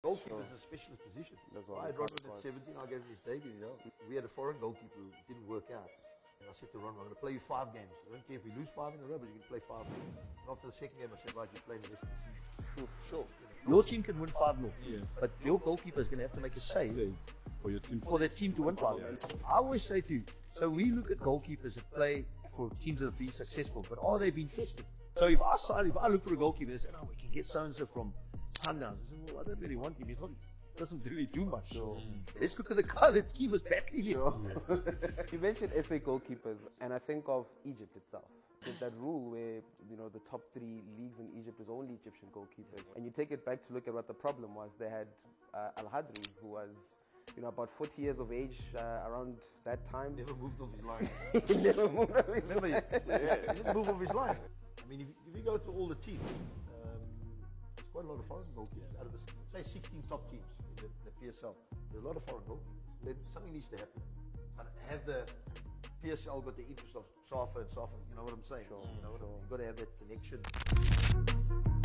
Goalkeeper is a specialist position. That's why I had Ron at 17, I gave him his debut, you know. We had a foreign goalkeeper who didn't work out. And I said to Ron, I'm going to play you 5 games. I don't care if we lose 5 in a row, but you can play 5 games. And after the second game, I said, right, you're playing the rest of the season. Sure. Your team can win 5-0, Yeah. but your goalkeeper is going to have to make a save For your team. for their team to win 5-0. I always say to you, so we look at goalkeepers that play for teams that have been successful, but are they being tested? So if I look for a goalkeeper, they say, oh, we can get so-and-so from Sundowns. I say, well, I don't really want him. He doesn't really do much. So let's look at the guy that keeper's battling him. Sure. You mentioned SA goalkeepers, and I think of Egypt itself. With that rule where, you know, the top 3 leagues in Egypt is only Egyptian goalkeepers. And you take it back to look at what the problem was. They had Al-Hadri, who was, you know, about 40 years of age around that time. Never moved off his line. He never moved off his Remember, he didn't move off his line. I mean, if you go through all the teams, there's quite a lot of foreign goalkeepers. Out of the, say, 16 top teams in the PSL, there's a lot of foreign goalkeepers. Then something needs to happen. But have the PSL got the interest of Safa and Safa, you know what I'm saying? Sure, You know, sure. you've got to have that connection.